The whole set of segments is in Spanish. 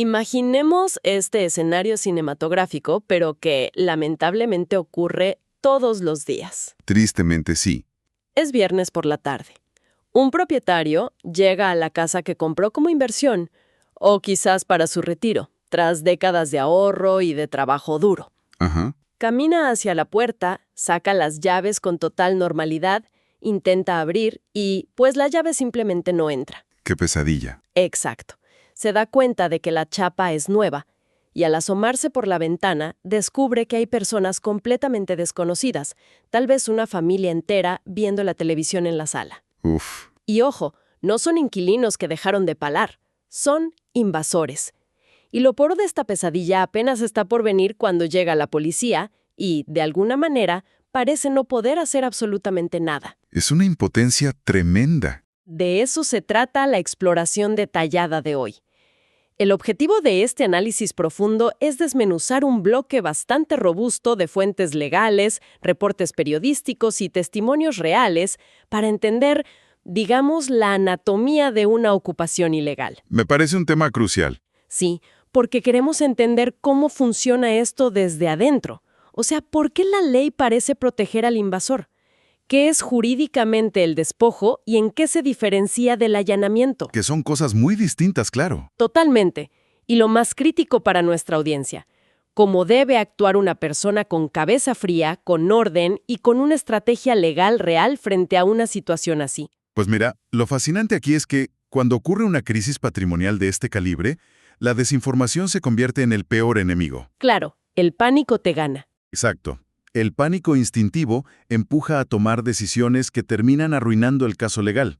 Imaginemos este escenario cinematográfico, pero que lamentablemente ocurre todos los días. Tristemente sí. Es viernes por la tarde. Un propietario llega a la casa que compró como inversión, o quizás para su retiro, tras décadas de ahorro y de trabajo duro. Ajá. Camina hacia la puerta, saca las llaves con total normalidad, intenta abrir y, pues la llave simplemente no entra. Qué pesadilla. Exacto. Se da cuenta de que la chapa es nueva y al asomarse por la ventana descubre que hay personas completamente desconocidas, tal vez una familia entera viendo la televisión en la sala. Uf. Y ojo, no son inquilinos que dejaron de palar, son invasores. Y lo peor de esta pesadilla apenas está por venir cuando llega la policía y, de alguna manera, parece no poder hacer absolutamente nada. Es una impotencia tremenda. De eso se trata la exploración detallada de hoy. El objetivo de este análisis profundo es desmenuzar un bloque bastante robusto de fuentes legales, reportes periodísticos y testimonios reales para entender, digamos, la anatomía de una ocupación ilegal. Me parece un tema crucial. Sí, porque queremos entender cómo funciona esto desde adentro. O sea, ¿por qué la ley parece proteger al invasor? ¿Qué es jurídicamente el despojo y en qué se diferencia del allanamiento? Que son cosas muy distintas, claro. Totalmente. Y lo más crítico para nuestra audiencia, cómo debe actuar una persona con cabeza fría, con orden y con una estrategia legal real frente a una situación así. Pues mira, lo fascinante aquí es que, cuando ocurre una crisis patrimonial de este calibre, la desinformación se convierte en el peor enemigo. Claro, el pánico te gana. Exacto. El pánico instintivo empuja a tomar decisiones que terminan arruinando el caso legal.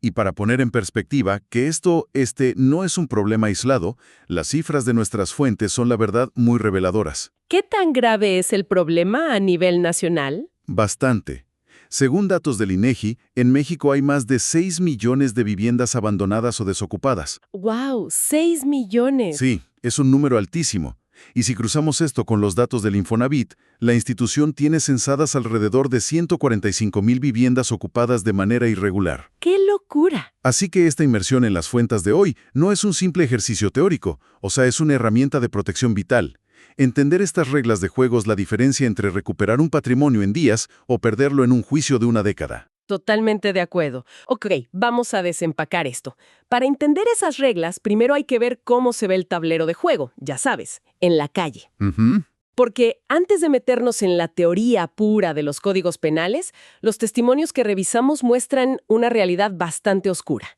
Y para poner en perspectiva que esto no es un problema aislado, las cifras de nuestras fuentes son la verdad muy reveladoras. ¿Qué tan grave es el problema a nivel nacional? Bastante. Según datos del INEGI, en México hay más de 6 millones de viviendas abandonadas o desocupadas. ¡Wow! ¡6 millones! Sí, es un número altísimo. Y si cruzamos esto con los datos del Infonavit, la institución tiene censadas alrededor de 145,000 viviendas ocupadas de manera irregular. ¡Qué locura! Así que esta inmersión en las fuentes de hoy no es un simple ejercicio teórico, o sea, es una herramienta de protección vital. Entender estas reglas de juego es la diferencia entre recuperar un patrimonio en días o perderlo en un juicio de una década. Totalmente de acuerdo. Ok, vamos a desempacar esto. Para entender esas reglas, primero hay que ver cómo se ve el tablero de juego, ya sabes, en la calle. Porque antes de meternos en la teoría pura de los códigos penales, los testimonios que revisamos muestran una realidad bastante oscura.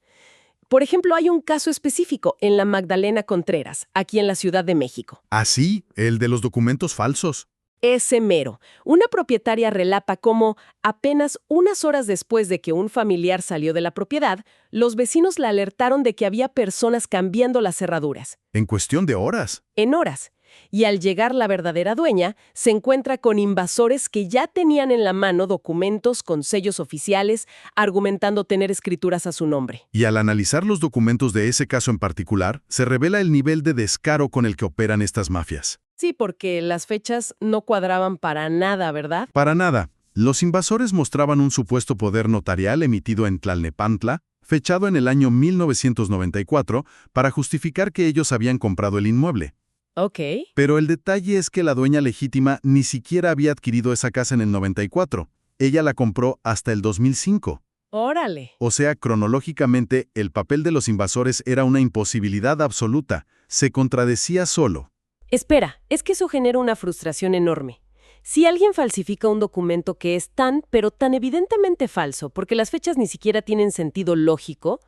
Por ejemplo, hay un caso específico en la Magdalena Contreras, aquí en la Ciudad de México. ¿Ah, sí? ¿El de los documentos falsos? Ese mero. Una propietaria relata cómo, apenas unas horas después de que un familiar salió de la propiedad, los vecinos la alertaron de que había personas cambiando las cerraduras. En cuestión de horas. En horas. Y al llegar la verdadera dueña, se encuentra con invasores que ya tenían en la mano documentos con sellos oficiales, argumentando tener escrituras a su nombre. Y al analizar los documentos de ese caso en particular, se revela el nivel de descaro con el que operan estas mafias. Sí, porque las fechas no cuadraban para nada, ¿verdad? Para nada. Los invasores mostraban un supuesto poder notarial emitido en Tlalnepantla, fechado en el año 1994, para justificar que ellos habían comprado el inmueble. Ok. Pero el detalle es que la dueña legítima ni siquiera había adquirido esa casa en el 94. Ella la compró hasta el 2005. ¡Órale! O sea, cronológicamente, el papel de los invasores era una imposibilidad absoluta. Se contradecía solo. Espera, es que eso genera una frustración enorme. Si alguien falsifica un documento que es pero tan evidentemente falso, porque las fechas ni siquiera tienen sentido lógico,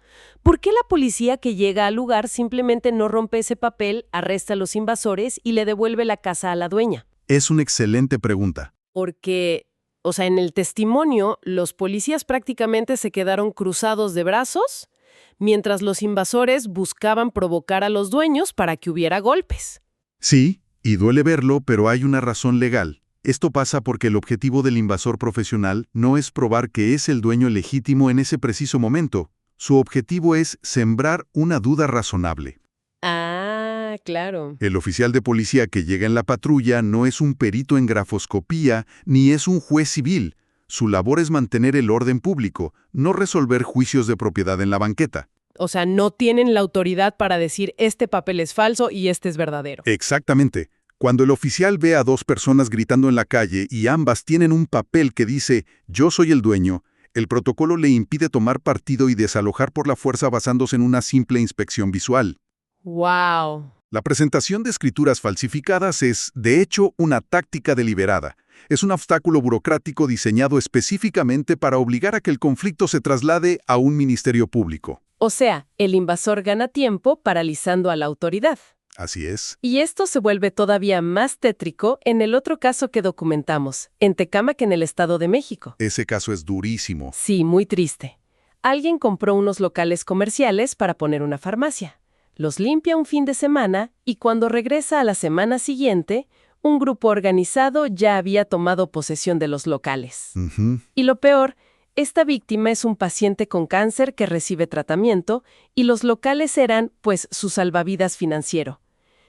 ¿por qué la policía que llega al lugar simplemente no rompe ese papel, arresta a los invasores y le devuelve la casa a la dueña? Es una excelente pregunta. Porque, en el testimonio, los policías prácticamente se quedaron cruzados de brazos, mientras los invasores buscaban provocar a los dueños para que hubiera golpes. Sí, y duele verlo, pero hay una razón legal. Esto pasa porque el objetivo del invasor profesional no es probar que es el dueño legítimo en ese preciso momento. Su objetivo es sembrar una duda razonable. Ah, claro. El oficial de policía que llega en la patrulla no es un perito en grafoscopía ni es un juez civil. Su labor es mantener el orden público, no resolver juicios de propiedad en la banqueta. O sea, no tienen la autoridad para decir este papel es falso y este es verdadero. Exactamente. Cuando el oficial ve a dos personas gritando en la calle y ambas tienen un papel que dice «Yo soy el dueño», el protocolo le impide tomar partido y desalojar por la fuerza basándose en una simple inspección visual. ¡Wow! La presentación de escrituras falsificadas es, de hecho, una táctica deliberada. Es un obstáculo burocrático diseñado específicamente para obligar a que el conflicto se traslade a un ministerio público. O sea, el invasor gana tiempo paralizando a la autoridad. Así es. Y esto se vuelve todavía más tétrico en el otro caso que documentamos, en Tecámac, en el Estado de México. Ese caso es durísimo. Sí, muy triste. Alguien compró unos locales comerciales para poner una farmacia. Los limpia un fin de semana y cuando regresa a la semana siguiente, un grupo organizado ya había tomado posesión de los locales. Y lo peor, esta víctima es un paciente con cáncer que recibe tratamiento y los locales eran, pues, su salvavidas financiero.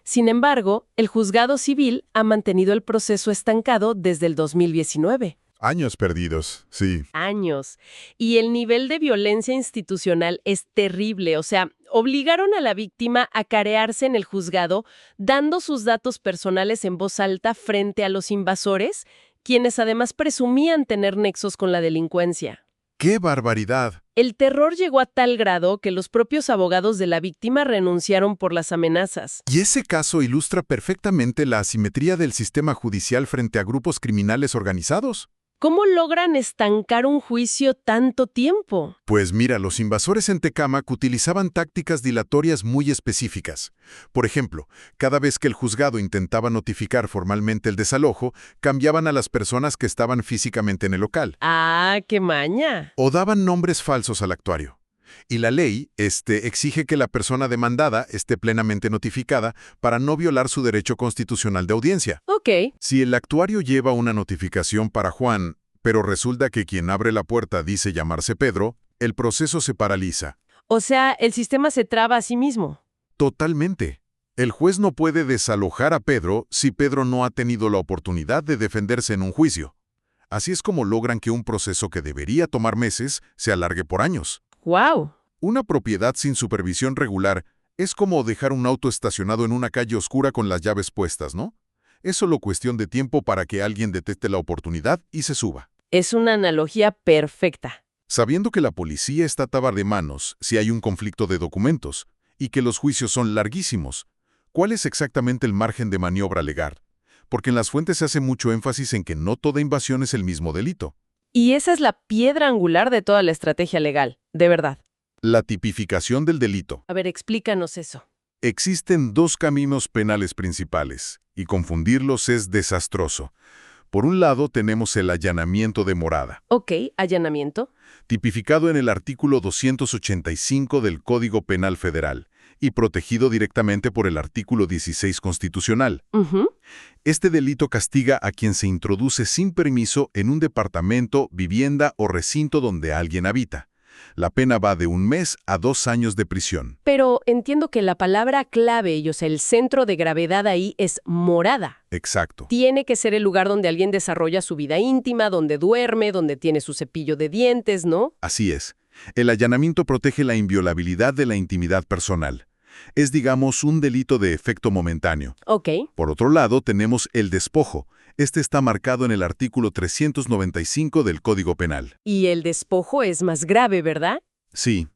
Sin embargo, el juzgado civil ha mantenido el proceso estancado desde el 2019. Años perdidos, sí. Años. Y el nivel de violencia institucional es terrible. O sea, obligaron a la víctima a carearse en el juzgado, dando sus datos personales en voz alta frente a los invasores, quienes además presumían tener nexos con la delincuencia. ¡Qué barbaridad! El terror llegó a tal grado que los propios abogados de la víctima renunciaron por las amenazas. Y ese caso ilustra perfectamente la asimetría del sistema judicial frente a grupos criminales organizados. ¿Cómo logran estancar un juicio tanto tiempo? Pues mira, los invasores en Tecámac utilizaban tácticas dilatorias muy específicas. Por ejemplo, cada vez que el juzgado intentaba notificar formalmente el desalojo, cambiaban a las personas que estaban físicamente en el local. ¡Ah, qué maña! O daban nombres falsos al actuario. Y la ley exige que la persona demandada esté plenamente notificada para no violar su derecho constitucional de audiencia. Ok. Si el actuario lleva una notificación para Juan, pero resulta que quien abre la puerta dice llamarse Pedro, el proceso se paraliza. O sea, el sistema se traba a sí mismo. Totalmente. El juez no puede desalojar a Pedro si Pedro no ha tenido la oportunidad de defenderse en un juicio. Así es como logran que un proceso que debería tomar meses se alargue por años. ¡Wow! Una propiedad sin supervisión regular es como dejar un auto estacionado en una calle oscura con las llaves puestas, ¿no? Es solo cuestión de tiempo para que alguien detecte la oportunidad y se suba. Es una analogía perfecta. Sabiendo que la policía está atada de manos si hay un conflicto de documentos y que los juicios son larguísimos, ¿cuál es exactamente el margen de maniobra legal? Porque en las fuentes se hace mucho énfasis en que no toda invasión es el mismo delito. Y esa es la piedra angular de toda la estrategia legal, de verdad. La tipificación del delito. A ver, explícanos eso. Existen dos caminos penales principales, y confundirlos es desastroso. Por un lado tenemos el allanamiento de morada. Ok, allanamiento. Tipificado en el artículo 285 del Código Penal Federal y protegido directamente por el artículo 16 constitucional. Este delito castiga a quien se introduce sin permiso en un departamento, vivienda o recinto donde alguien habita. La pena va de 1 mes a 2 años de prisión. Pero entiendo que la palabra clave, o sea, el centro de gravedad ahí es morada. Exacto. Tiene que ser el lugar donde alguien desarrolla su vida íntima, donde duerme, donde tiene su cepillo de dientes, ¿no? Así es. El allanamiento protege la inviolabilidad de la intimidad personal. Es, digamos, un delito de efecto momentáneo. Ok. Por otro lado, tenemos el despojo. Este está marcado en el artículo 395 del Código Penal. Y el despojo es más grave, ¿verdad? Sí.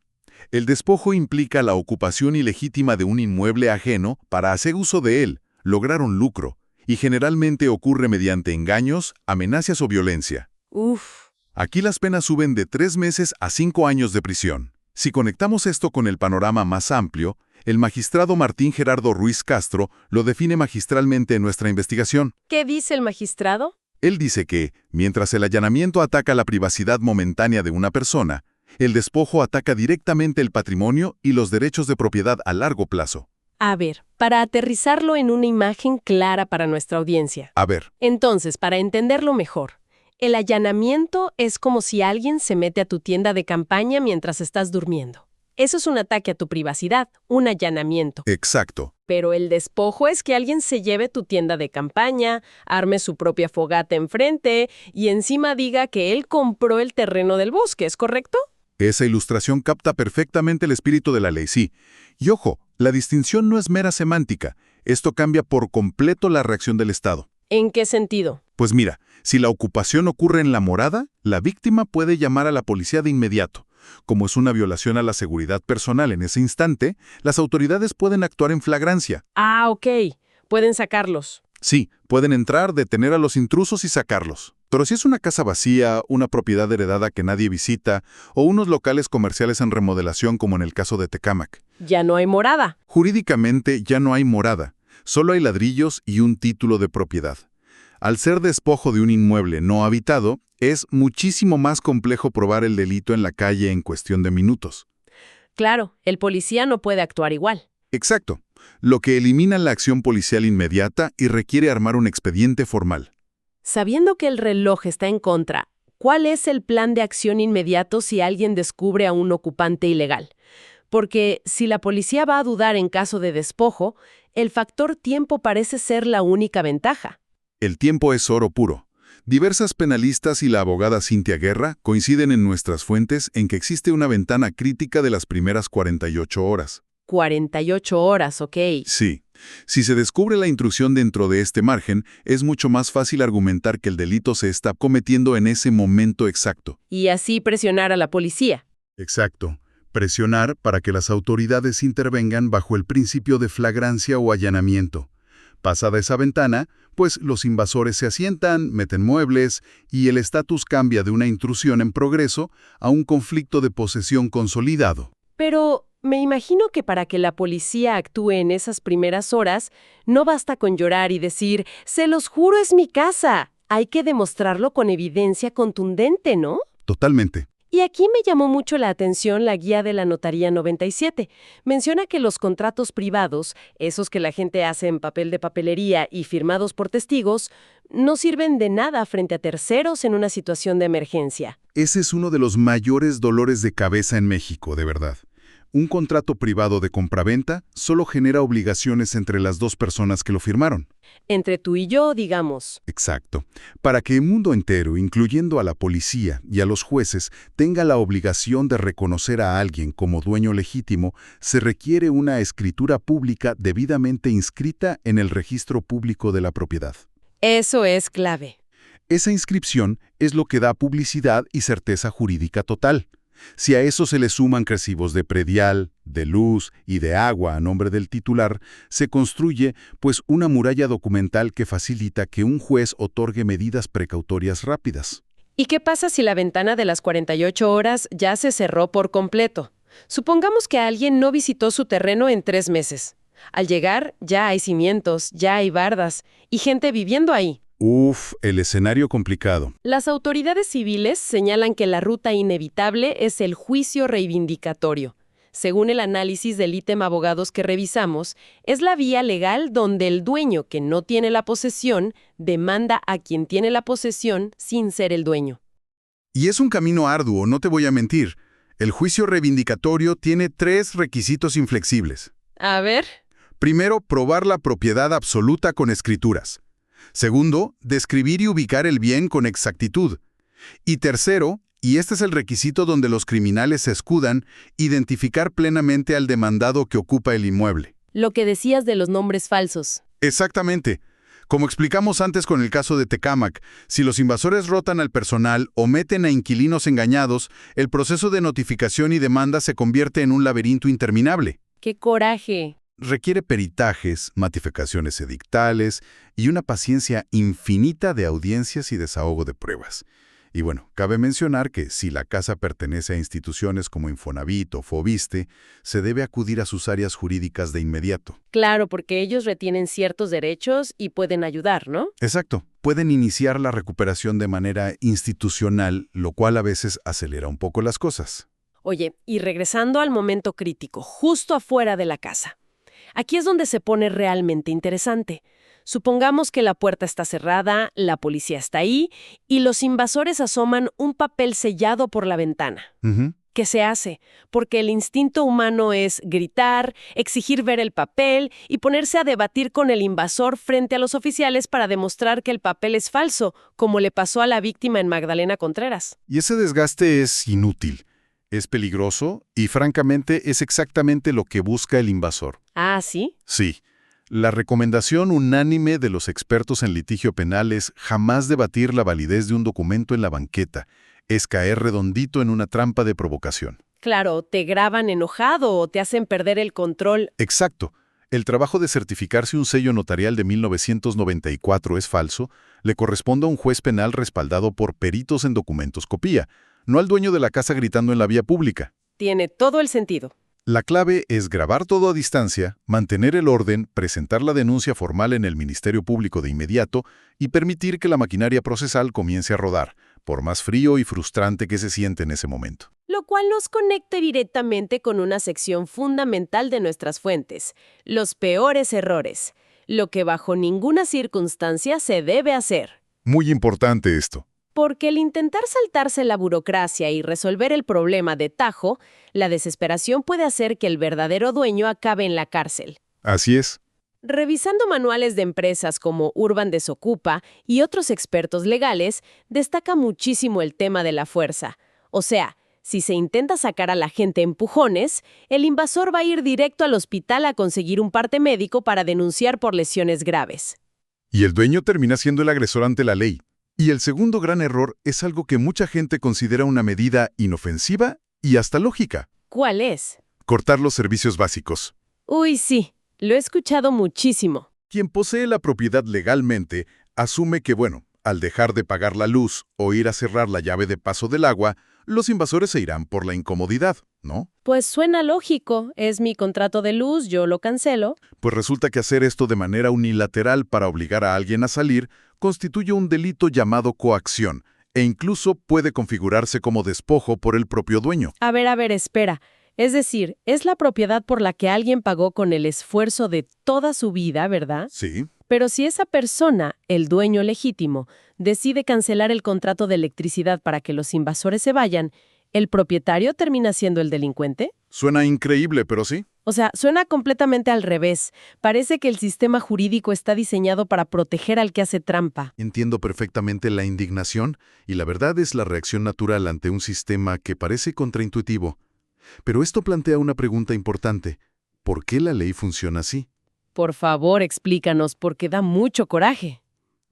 El despojo implica la ocupación ilegítima de un inmueble ajeno para hacer uso de él, lograr un lucro, y generalmente ocurre mediante engaños, amenazas o violencia. Uf. Aquí las penas suben de 3 meses a 5 años de prisión. Si conectamos esto con el panorama más amplio, el magistrado Martín Gerardo Ruiz Castro lo define magistralmente en nuestra investigación. ¿Qué dice el magistrado? Él dice que, mientras el allanamiento ataca la privacidad momentánea de una persona, el despojo ataca directamente el patrimonio y los derechos de propiedad a largo plazo. A ver, para aterrizarlo en una imagen clara para nuestra audiencia. A ver, Entonces, para entenderlo mejor, el allanamiento es como si alguien se mete a tu tienda de campaña mientras estás durmiendo. Eso es un ataque a tu privacidad, un allanamiento. exacto. Pero el despojo es que alguien se lleve tu tienda de campaña, arme su propia fogata enfrente y encima diga que él compró el terreno del bosque, ¿es correcto? Esa ilustración capta perfectamente el espíritu de la ley, sí. Y ojo, la distinción no es mera semántica. Esto cambia por completo la reacción del Estado. ¿En qué sentido? Pues mira, si la ocupación ocurre en la morada, la víctima puede llamar a la policía de inmediato. Como es una violación a la seguridad personal en ese instante, las autoridades pueden actuar en flagrancia. Ah, ok. Pueden sacarlos. Sí, pueden entrar, detener a los intrusos y sacarlos. Pero si es una casa vacía, una propiedad heredada que nadie visita, o unos locales comerciales en remodelación como en el caso de Tecámac, Ya no hay morada. jurídicamente ya no hay morada, solo hay ladrillos y un título de propiedad. Al ser despojo de un inmueble no habitado, es muchísimo más complejo probar el delito en la calle en cuestión de minutos. Claro, el policía no puede actuar igual. Exacto, lo que elimina la acción policial inmediata y requiere armar un expediente formal. Sabiendo que el reloj está en contra, ¿cuál es el plan de acción inmediato si alguien descubre a un ocupante ilegal? Porque si la policía va a dudar en caso de despojo, el factor tiempo parece ser la única ventaja. El tiempo es oro puro. Diversas penalistas y la abogada Cintia Guerra coinciden en nuestras fuentes en que existe una ventana crítica de las primeras 48 horas. 48 horas, ok. Sí. Si se descubre la intrusión dentro de este margen, es mucho más fácil argumentar que el delito se está cometiendo en ese momento exacto. Y así presionar a la policía. Exacto. Presionar para que las autoridades intervengan bajo el principio de flagrancia o allanamiento. Pasada esa ventana, pues los invasores se asientan, meten muebles y el estatus cambia de una intrusión en progreso a un conflicto de posesión consolidado. Pero me imagino que para que la policía actúe en esas primeras horas, no basta con llorar y decir, «Se los juro, es mi casa». Hay que demostrarlo con evidencia contundente, ¿no? Totalmente. Y aquí me llamó mucho la atención la guía de la Notaría 97. Menciona que los contratos privados, esos que la gente hace en papel de papelería y firmados por testigos, no sirven de nada frente a terceros en una situación de emergencia. Ese es uno de los mayores dolores de cabeza en México, de verdad. Un contrato privado de compraventa solo genera obligaciones entre las dos personas que lo firmaron. Entre tú y yo, digamos. Exacto. Para que el mundo entero, incluyendo a la policía y a los jueces, tenga la obligación de reconocer a alguien como dueño legítimo, se requiere una escritura pública debidamente inscrita en el registro público de la propiedad. Eso es clave. Esa inscripción es lo que da publicidad y certeza jurídica total. Si a eso se le suman recibos de predial, de luz y de agua a nombre del titular, se construye, pues, una muralla documental que facilita que un juez otorgue medidas precautorias rápidas. ¿Y qué pasa si la ventana de las 48 horas ya se cerró por completo? Supongamos que alguien no visitó su terreno en 3 meses. Al llegar, ya hay cimientos, ya hay bardas y gente viviendo ahí. El escenario complicado. Las autoridades civiles señalan que la ruta inevitable es el juicio reivindicatorio. Según el análisis del ítem abogados que revisamos, es la vía legal donde el dueño que no tiene la posesión demanda a quien tiene la posesión sin ser el dueño. Y es un camino arduo, no te voy a mentir. El juicio reivindicatorio tiene 3 requisitos inflexibles. A ver. Primero, probar la propiedad absoluta con escrituras. Segundo, describir y ubicar el bien con exactitud. Y tercero, y este es el requisito donde los criminales se escudan, identificar plenamente al demandado que ocupa el inmueble. Lo que decías de los nombres falsos. Exactamente. Como explicamos antes con el caso de Tecámac, si los invasores rotan al personal o meten a inquilinos engañados, el proceso de notificación y demanda se convierte en un laberinto interminable. ¡Qué coraje! Requiere peritajes, matificaciones edictales y una paciencia infinita de audiencias y desahogo de pruebas. Y bueno, cabe mencionar que si la casa pertenece a instituciones como Infonavit o Foviste, se debe acudir a sus áreas jurídicas de inmediato. Claro, porque ellos retienen ciertos derechos y pueden ayudar, ¿no? Exacto. Pueden iniciar la recuperación de manera institucional, lo cual a veces acelera un poco las cosas. Oye, y regresando al momento crítico, justo afuera de la casa. Aquí es donde se pone realmente interesante. Supongamos que la puerta está cerrada, la policía está ahí y los invasores asoman un papel sellado por la ventana. ¿Qué se hace? Porque el instinto humano es gritar, exigir ver el papel y ponerse a debatir con el invasor frente a los oficiales para demostrar que el papel es falso, como le pasó a la víctima en Magdalena Contreras. Y ese desgaste es inútil. Es peligroso y, francamente, es exactamente lo que busca el invasor. Ah, ¿sí? Sí. La recomendación unánime de los expertos en litigio penal es jamás debatir la validez de un documento en la banqueta. Es caer redondito en una trampa de provocación. Claro, te graban enojado o te hacen perder el control. Exacto. El trabajo de certificar si un sello notarial de 1994 es falso le corresponde a un juez penal respaldado por peritos en documentos copia, no al dueño de la casa gritando en la vía pública. Tiene todo el sentido. La clave es grabar todo a distancia, mantener el orden, presentar la denuncia formal en el Ministerio Público de inmediato y permitir que la maquinaria procesal comience a rodar, por más frío y frustrante que se siente en ese momento. Lo cual nos conecta directamente con una sección fundamental de nuestras fuentes, los peores errores, lo que bajo ninguna circunstancia se debe hacer. Muy importante esto. Porque el intentar saltarse la burocracia y resolver el problema de tajo, la desesperación puede hacer que el verdadero dueño acabe en la cárcel. Así es. Revisando manuales de empresas como Urban Desocupa y otros expertos legales, destaca muchísimo el tema de la fuerza. O sea, si se intenta sacar a la gente a empujones, el invasor va a ir directo al hospital a conseguir un parte médico para denunciar por lesiones graves. Y el dueño termina siendo el agresor ante la ley. Y el segundo gran error es algo que mucha gente considera una medida inofensiva y hasta lógica. ¿Cuál es? Cortar los servicios básicos. Uy, sí, lo he escuchado muchísimo. Quien posee la propiedad legalmente asume que, al dejar de pagar la luz o ir a cerrar la llave de paso del agua, los invasores se irán por la incomodidad, ¿no? Pues suena lógico, es mi contrato de luz, yo lo cancelo. Pues resulta que hacer esto de manera unilateral para obligar a alguien a salir constituye un delito llamado coacción e incluso puede configurarse como despojo por el propio dueño. A ver, espera. Es decir, es la propiedad por la que alguien pagó con el esfuerzo de toda su vida, ¿verdad? Sí. Pero si esa persona, el dueño legítimo, decide cancelar el contrato de electricidad para que los invasores se vayan, ¿el propietario termina siendo el delincuente? Suena increíble, pero sí. O sea, suena completamente al revés. Parece que el sistema jurídico está diseñado para proteger al que hace trampa. Entiendo perfectamente la indignación y la verdad es la reacción natural ante un sistema que parece contraintuitivo. Pero esto plantea una pregunta importante. ¿Por qué la ley funciona así? Por favor, explícanos, porque da mucho coraje.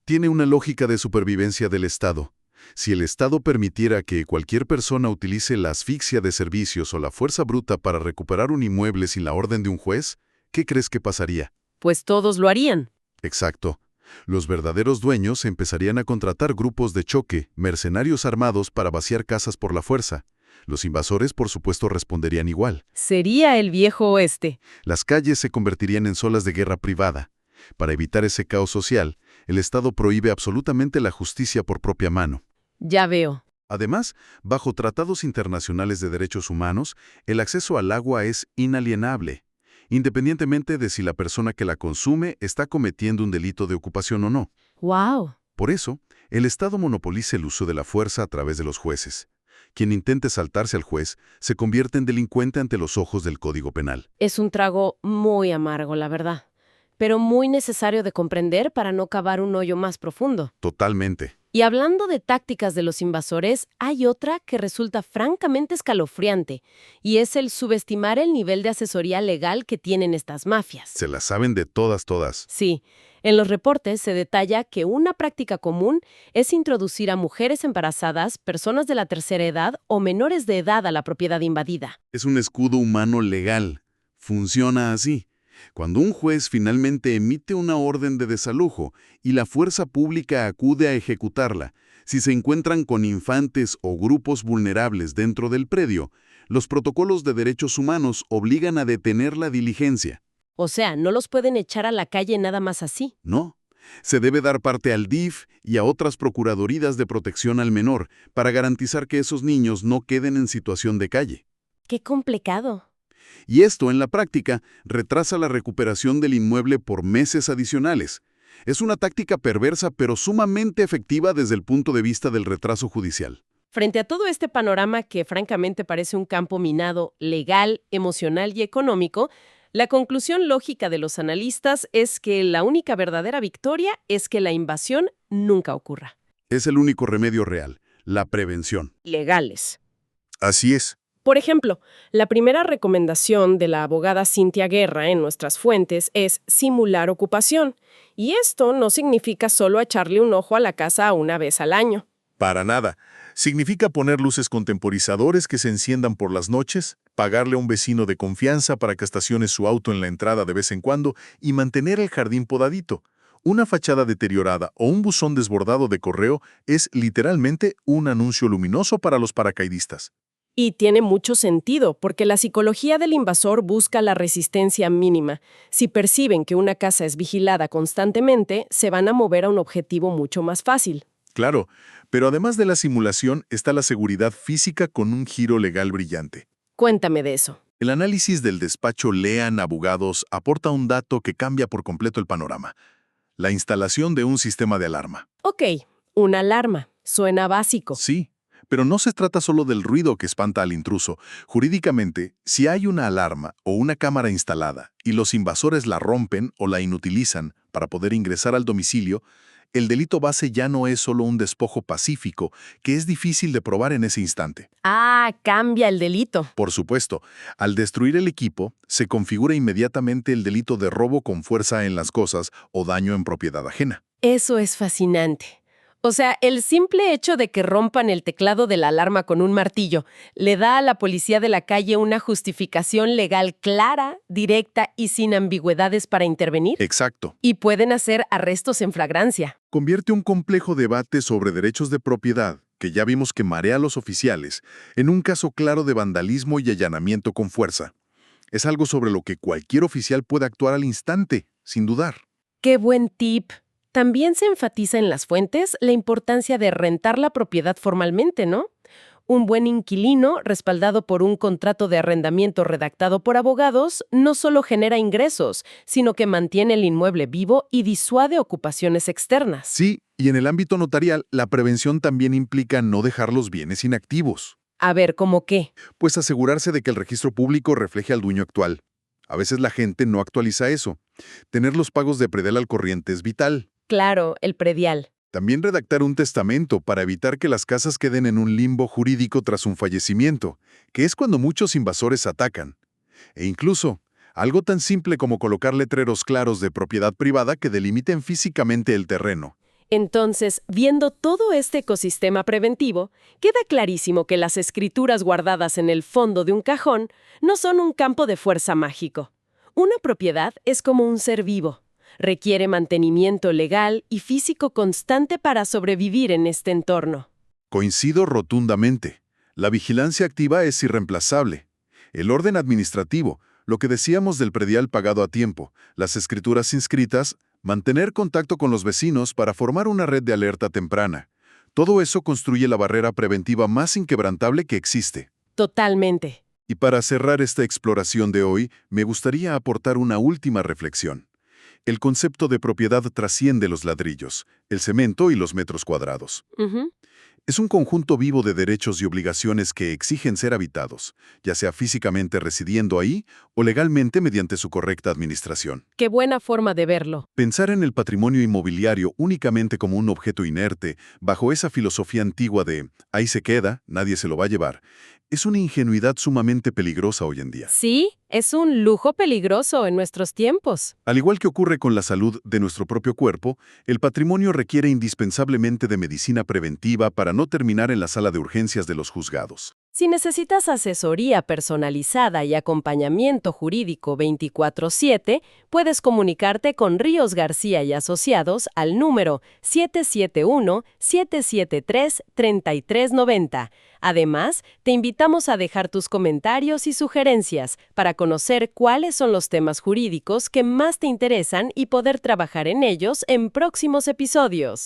Tiene una lógica de supervivencia del Estado. Si el Estado permitiera que cualquier persona utilice la asfixia de servicios o la fuerza bruta para recuperar un inmueble sin la orden de un juez, ¿qué crees que pasaría? Pues todos lo harían. Exacto. Los verdaderos dueños empezarían a contratar grupos de choque, mercenarios armados para vaciar casas por la fuerza. Los invasores, por supuesto, responderían igual. Sería el viejo oeste. Las calles se convertirían en zonas de guerra privada. Para evitar ese caos social, el Estado prohíbe absolutamente la justicia por propia mano. Ya veo. Además, bajo tratados internacionales de derechos humanos, el acceso al agua es inalienable, independientemente de si la persona que la consume está cometiendo un delito de ocupación o no. ¡Wow! Por eso, el Estado monopoliza el uso de la fuerza a través de los jueces. Quien intente saltarse al juez se convierte en delincuente ante los ojos del Código Penal. Es un trago muy amargo, la verdad, pero muy necesario de comprender para no cavar un hoyo más profundo. Totalmente. Y hablando de tácticas de los invasores, hay otra que resulta francamente escalofriante, y es el subestimar el nivel de asesoría legal que tienen estas mafias. Se la saben de todas. Sí, en los reportes se detalla que una práctica común es introducir a mujeres embarazadas, personas de la tercera edad o menores de edad a la propiedad invadida. Es un escudo humano legal. Funciona así. Cuando un juez finalmente emite una orden de desalojo y la fuerza pública acude a ejecutarla, si se encuentran con infantes o grupos vulnerables dentro del predio, los protocolos de derechos humanos obligan a detener la diligencia. O sea, no los pueden echar a la calle nada más así. No. Se debe dar parte al DIF y a otras procuradurías de protección al menor para garantizar que esos niños no queden en situación de calle. ¡Qué complicado! Y esto, en la práctica, retrasa la recuperación del inmueble por meses adicionales. Es una táctica perversa pero sumamente efectiva desde el punto de vista del retraso judicial. Frente a todo este panorama que francamente parece un campo minado legal, emocional y económico, la conclusión lógica de los analistas es que la única verdadera victoria es que la invasión nunca ocurra. Es el único remedio real, la prevención. Legales. Así es. Por ejemplo, la primera recomendación de la abogada Cintia Guerra en nuestras fuentes es simular ocupación. Y esto no significa solo echarle un ojo a la casa una vez al año. Para nada. Significa poner luces con temporizadores que se enciendan por las noches, pagarle a un vecino de confianza para que estacione su auto en la entrada de vez en cuando y mantener el jardín podadito. Una fachada deteriorada o un buzón desbordado de correo es literalmente un anuncio luminoso para los paracaidistas. Y tiene mucho sentido, porque la psicología del invasor busca la resistencia mínima. Si perciben que una casa es vigilada constantemente, se van a mover a un objetivo mucho más fácil. Claro, pero además de la simulación está la seguridad física con un giro legal brillante. Cuéntame de eso. El análisis del despacho Lean Abogados aporta un dato que cambia por completo el panorama: la instalación de un sistema de alarma. Ok, una alarma. Suena básico. Sí, pero no se trata solo del ruido que espanta al intruso. Jurídicamente, si hay una alarma o una cámara instalada y los invasores la rompen o la inutilizan para poder ingresar al domicilio, el delito base ya no es solo un despojo pacífico, que es difícil de probar en ese instante. Ah, cambia el delito. Por supuesto, al destruir el equipo, se configura inmediatamente el delito de robo con fuerza en las cosas o daño en propiedad ajena. Eso es fascinante. O sea, el simple hecho de que rompan el teclado de la alarma con un martillo le da a la policía de la calle una justificación legal clara, directa y sin ambigüedades para intervenir. Exacto. Y pueden hacer arrestos en flagrancia. Convierte un complejo debate sobre derechos de propiedad, que ya vimos que marea a los oficiales, en un caso claro de vandalismo y allanamiento con fuerza. Es algo sobre lo que cualquier oficial puede actuar al instante, sin dudar. ¡Qué buen tip! También se enfatiza en las fuentes la importancia de rentar la propiedad formalmente, ¿no? Un buen inquilino, respaldado por un contrato de arrendamiento redactado por abogados, no solo genera ingresos, sino que mantiene el inmueble vivo y disuade ocupaciones externas. Sí, y en el ámbito notarial, la prevención también implica no dejar los bienes inactivos. A ver, ¿cómo qué? Pues asegurarse de que el registro público refleje al dueño actual. A veces la gente no actualiza eso. Tener los pagos de predial al corriente es vital. Claro, el predial. También redactar un testamento para evitar que las casas queden en un limbo jurídico tras un fallecimiento, que es cuando muchos invasores atacan. E incluso, algo tan simple como colocar letreros claros de propiedad privada que delimiten físicamente el terreno. Entonces, viendo todo este ecosistema preventivo, queda clarísimo que las escrituras guardadas en el fondo de un cajón no son un campo de fuerza mágico. Una propiedad es como un ser vivo. Requiere mantenimiento legal y físico constante para sobrevivir en este entorno. Coincido rotundamente. La vigilancia activa es irreemplazable. El orden administrativo, lo que decíamos del predial pagado a tiempo, las escrituras inscritas, mantener contacto con los vecinos para formar una red de alerta temprana. Todo eso construye la barrera preventiva más inquebrantable que existe. Totalmente. Y para cerrar esta exploración de hoy, me gustaría aportar una última reflexión. El concepto de propiedad trasciende los ladrillos, el cemento y los metros cuadrados. Es un conjunto vivo de derechos y obligaciones que exigen ser habitados, ya sea físicamente residiendo ahí o legalmente mediante su correcta administración. Qué buena forma de verlo. Pensar en el patrimonio inmobiliario únicamente como un objeto inerte, bajo esa filosofía antigua de «ahí se queda, nadie se lo va a llevar», es una ingenuidad sumamente peligrosa hoy en día. Sí, es un lujo peligroso en nuestros tiempos. Al igual que ocurre con la salud de nuestro propio cuerpo, el patrimonio requiere indispensablemente de medicina preventiva para no terminar en la sala de urgencias de los juzgados. Si necesitas asesoría personalizada y acompañamiento jurídico 24/7, puedes comunicarte con Ríos García y Asociados al número 771-773-3390. Además, te invitamos a dejar tus comentarios y sugerencias para conocer cuáles son los temas jurídicos que más te interesan y poder trabajar en ellos en próximos episodios.